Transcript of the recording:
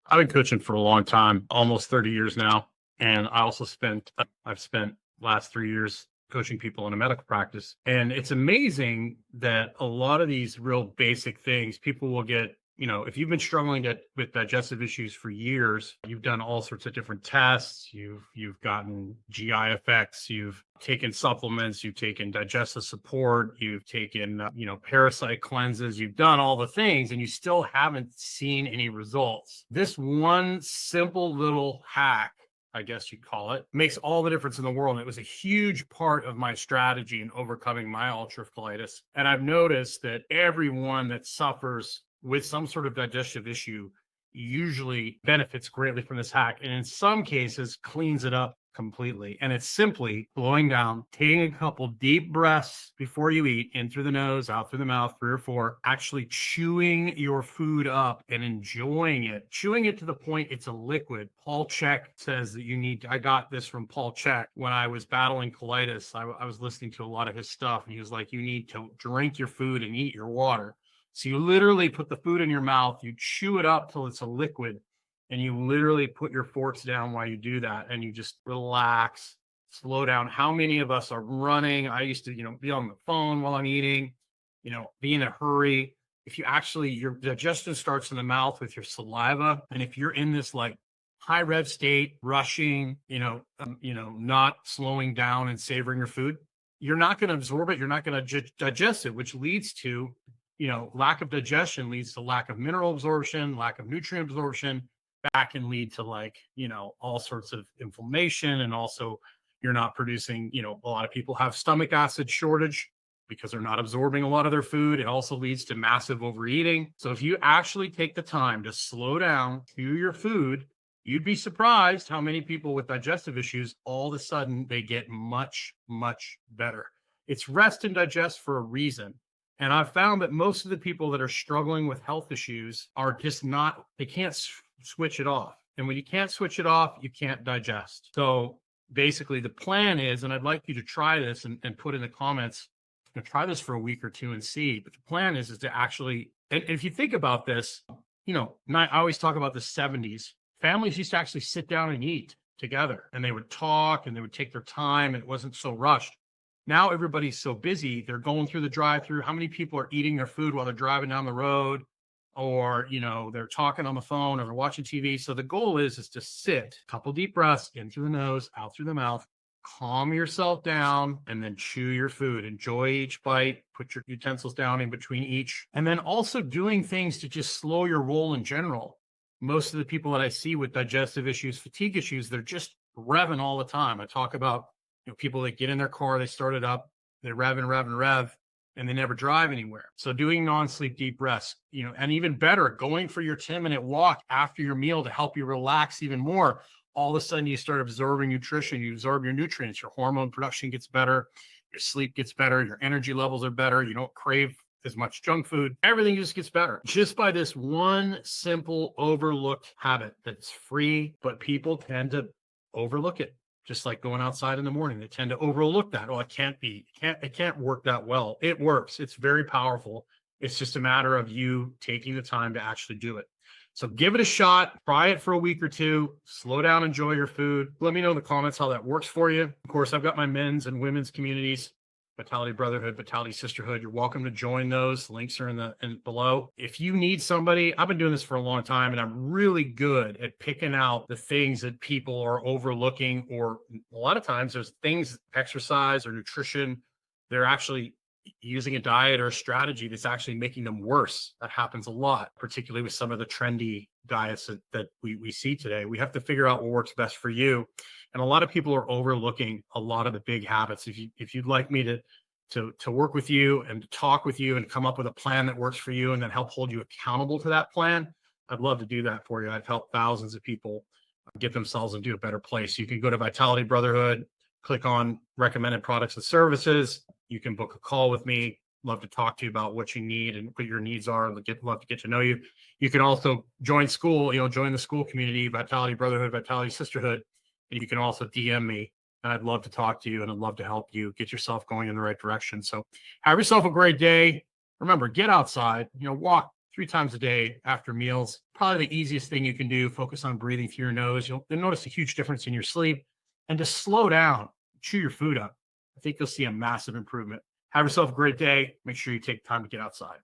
I've been coaching for a long time, almost 30 years now. And I've spent last 3 years coaching people in a medical practice. And it's amazing that a lot of these real basic things, people will get, if you've been struggling with digestive issues for years, you've done all sorts of different tests, you've gotten GI effects, you've taken supplements, you've taken digestive support, you've taken, parasite cleanses, you've done all the things, and you still haven't seen any results. This one simple little hack, I guess you'd call it, makes all the difference in the world. And it was a huge part of my strategy in overcoming my ulcerative colitis. And I've noticed that everyone that suffers with some sort of digestive issue usually benefits greatly from this hack. And in some cases, cleans it up completely. And it's simply slowing down, taking a couple deep breaths before you eat, in through the nose, out through the mouth, 3 or 4, actually chewing your food up and enjoying it to the point it's a liquid. Paul Chek says that I got this from Paul Chek when I was battling colitis. I was listening to a lot of his stuff, and he was like, you need to drink your food and eat your water. So you literally put the food in your mouth, you chew it up till it's a liquid, and you literally put your forks down while you do that, and you just relax, slow down. How many of us are running? I used to, be on the phone while I'm eating, be in a hurry. If you actually, your digestion starts in the mouth with your saliva. And if you're in this like high rev state, rushing, not slowing down and savoring your food, you're not going to absorb it. You're not going to digest it, which leads to, lack of digestion leads to lack of mineral absorption, lack of nutrient absorption. That can lead to all sorts of inflammation. And also you're not producing, a lot of people have stomach acid shortage because they're not absorbing a lot of their food. It also leads to massive overeating. So if you actually take the time to slow down, chew your food, you'd be surprised how many people with digestive issues, all of a sudden they get much, much better. It's rest and digest for a reason. And I've found that most of the people that are struggling with health issues are just they can't switch it off. And when you can't switch it off, you can't digest. So basically the plan is, and I'd like you to try this and put in the comments, try this for a week or two and see. But the plan is to actually, and if you think about this, I always talk about the 70s. Families used to actually sit down and eat together, and they would talk and they would take their time, and it wasn't so rushed. Now everybody's so busy, they're going through the drive-through. How many people are eating their food while they're driving down the road, or, they're talking on the phone, or they're watching TV? So the goal is to sit, a couple deep breaths in through the nose, out through the mouth, calm yourself down, and then chew your food. Enjoy each bite, put your utensils down in between each, and then also doing things to just slow your roll in general. Most of the people that I see with digestive issues, fatigue issues, they're just revving all the time. I talk about people that get in their car, they start it up, they rev, and they never drive anywhere. So doing non-sleep deep breaths, and even better, going for your 10-minute walk after your meal to help you relax even more. All of a sudden you start absorbing nutrition, you absorb your nutrients, your hormone production gets better, your sleep gets better, your energy levels are better, you don't crave as much junk food, everything just gets better. Just by this one simple overlooked habit that's free, but people tend to overlook it. Just like going outside in the morning, they tend to overlook that. Oh, it can't work that well. It works. It's very powerful. It's just a matter of you taking the time to actually do it. So give it a shot. Try it for a week or two. Slow down, enjoy your food. Let me know in the comments how that works for you. Of course, I've got my men's and women's communities, Vitality Brotherhood, Vitality Sisterhood. You're welcome to join those. Links are in below. If you need somebody, I've been doing this for a long time, and I'm really good at picking out the things that people are overlooking, or a lot of times there's things, exercise or nutrition, they're actually using a diet or a strategy that's actually making them worse. That happens a lot, particularly with some of the trendy diets that we see today. We have to figure out what works best for you. And a lot of people are overlooking a lot of the big habits. If you'd like me to work with you and to talk with you and come up with a plan that works for you and then help hold you accountable to that plan, I'd love to do that for you. I've helped thousands of people get themselves into a better place. You can go to Vitality Brotherhood, click on recommended products and services. You can book a call with me. Love to talk to you about what you need and what your needs are. Love to get to know you. You can also join school, join the school community, Vitality Brotherhood, Vitality Sisterhood. And you can also DM me, and I'd love to talk to you, and I'd love to help you get yourself going in the right direction. So have yourself a great day. Remember, get outside, walk 3 times a day after meals. Probably the easiest thing you can do. Focus on breathing through your nose. You'll notice a huge difference in your sleep. And just slow down, chew your food up. I think you'll see a massive improvement. Have yourself a great day. Make sure you take time to get outside.